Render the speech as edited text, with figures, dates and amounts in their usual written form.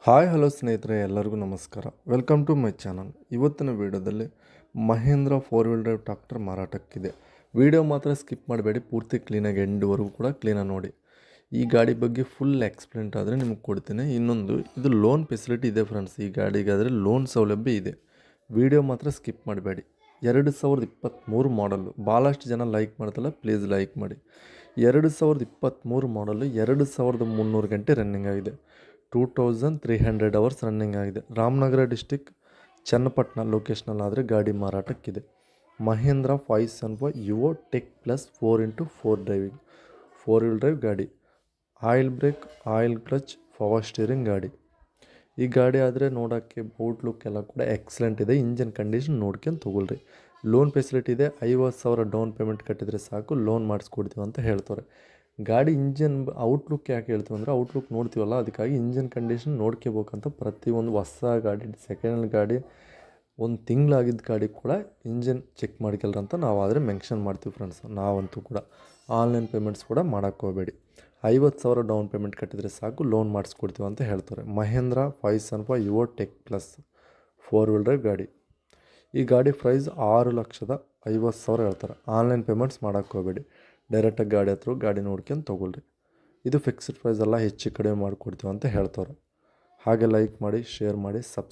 Hi hello ಸ್ನೇಹಿತರೆ, ಎಲ್ಲರಿಗೂ ನಮಸ್ಕಾರ. Welcome to my channel. ಇವತ್ತಿನ ವಿಡಿಯೋದಲ್ಲಿ ಮಹೇಂದ್ರ 4 ವೀಲ್ ಡ್ರೈವ್ ಟ್ರಾಕ್ಟರ್ ಮಾರಾಟಕ್ಕಿದೆ. ವಿಡಿಯೋ ಮಾತ್ರ ಸ್ಕಿಪ್ ಮಾಡಬೇಡಿ, ಪೂರ್ತಿ ಕ್ಲೀನಾಗಿ ಎಂಡ್ವರೆಗೂ ಕೂಡ ಕ್ಲೀನಾಗಿ ನೋಡಿ. ಈ ಗಾಡಿ ಬಗ್ಗೆ ಫುಲ್ ಎಕ್ಸ್ಪ್ಲೇಂಟ್ ಆದರೆ ನಿಮಗೆ ಕೊಡ್ತೀನಿ. ಇನ್ನೊಂದು, ಇದು ಲೋನ್ ಫೆಸಿಲಿಟಿ ಇದೆ ಫ್ರೆಂಡ್ಸ್. ಈ ಗಾಡಿಗಾದರೆ ಲೋನ್ ಸೌಲಭ್ಯ ಇದೆ. ವಿಡಿಯೋ ಮಾತ್ರ ಸ್ಕಿಪ್ ಮಾಡಬೇಡಿ. 2023 ಮಾಡಲು ಭಾಳಷ್ಟು ಜನ ಲೈಕ್ ಮಾಡ್ತಲ್ಲ, ಪ್ಲೀಸ್ ಲೈಕ್ ಮಾಡಿ. 2023 ಮಾಡಲು 2300 ಗಂಟೆ ರನ್ನಿಂಗ್ ಆಗಿದೆ. 2300 ಅವರ್ಸ್ ರನ್ನಿಂಗ್ ಆಗಿದೆ. ರಾಮನಗರ ಡಿಸ್ಟಿಕ್ ಚನ್ನಪಟ್ಟಣ ಲೊಕೇಶನಲ್ಲಾದರೆ ಗಾಡಿ ಮಾರಾಟಕ್ಕಿದೆ. Mahindra 575 Yuvo tech plus 4x4 driving 4 wheel drive ಗಾಡಿ. Oil brake, oil clutch, power steering ಗಾಡಿ. ಈ ಗಾಡಿ ಆದರೆ ನೋಡೋಕ್ಕೆ ಔಟ್ಲುಕ್ ಎಲ್ಲ ಕೂಡ ಎಕ್ಸಲೆಂಟ್ ಇದೆ. ಇಂಜನ್ ಕಂಡೀಷನ್ ನೋಡ್ಕೊಂಡು ತೊಗೊಳ್ರಿ. ಲೋನ್ ಫೆಸಿಲಿಟಿ ಇದೆ. 50,000 ಡೌನ್ ಪೇಮೆಂಟ್ ಕಟ್ಟಿದರೆ ಸಾಕು, ಲೋನ್ ಮಾಡಿಸ್ಕೊಡ್ತೀವಿ ಅಂತ ಹೇಳ್ತಾರೆ. ಗಾಡಿ ಇಂಜನ್ ಔಟ್ಲುಕ್ ಯಾಕೆ ಹೇಳ್ತೀವಿ ಅಂದರೆ, ಔಟ್ಲುಕ್ ನೋಡ್ತೀವಲ್ಲ, ಅದಕ್ಕಾಗಿ ಇಂಜನ್ ಕಂಡೀಷನ್ ನೋಡ್ಕೋಬೇಕಂತ. ಪ್ರತಿಯೊಂದು ಹೊಸ ಗಾಡಿ, ಸೆಕೆಂಡ್ ಹ್ಯಾಂಡ್ ಗಾಡಿ, ಒಂದು ತಿಂಗಳಾಗಿದ್ದ ಗಾಡಿ ಕೂಡ ಇಂಜನ್ ಚೆಕ್ ಮಾಡ್ಕೊಳ್ರಂತ ನಾವು ಆದರೆ ಮೆನ್ಷನ್ ಮಾಡ್ತೀವಿ ಫ್ರೆಂಡ್ಸ್. ನಾವಂತೂ ಕೂಡ ಆನ್ಲೈನ್ ಪೇಮೆಂಟ್ಸ್ ಕೂಡ ಮಾಡೋಕ್ಕೆ ಹೋಗಬೇಡಿ. 50,000 ಡೌನ್ ಪೇಮೆಂಟ್ ಕಟ್ಟಿದರೆ ಸಾಕು, ಲೋನ್ ಮಾಡಿಸ್ಕೊಡ್ತೀವಿ ಅಂತ ಹೇಳ್ತಾರೆ. Mahindra 575 Yuvo tech plus 4 wheel drive ಗಾಡಿ. ಈ ಗಾಡಿ ಪ್ರೈಸ್ 6,50,000 ಹೇಳ್ತಾರೆ. ಆನ್ಲೈನ್ ಪೇಮೆಂಟ್ಸ್ ಮಾಡೋಕ್ಕೆ ಹೋಗಬೇಡಿ. ಡೈರೆಕ್ಟಾಗಿ ಗಾಡಿ ಹತ್ರ ಗಾಡಿ ನೋಡ್ಕೊಂಡು ತೊಗೊಳ್ರಿ. ಇದು ಫಿಕ್ಸ್ಡ್ ಪ್ರೈಸ್ ಎಲ್ಲ ಹೆಚ್ಚು ಕಡಿಮೆ ಮಾಡಿಕೊಡ್ತೀವಿ ಅಂತ ಹೇಳ್ತಾರೆ. ಹಾಗೆ ಲೈಕ್ ಮಾಡಿ, ಶೇರ್ ಮಾಡಿ, ಸಬ್ಸ್ಕ್ರೈಬ್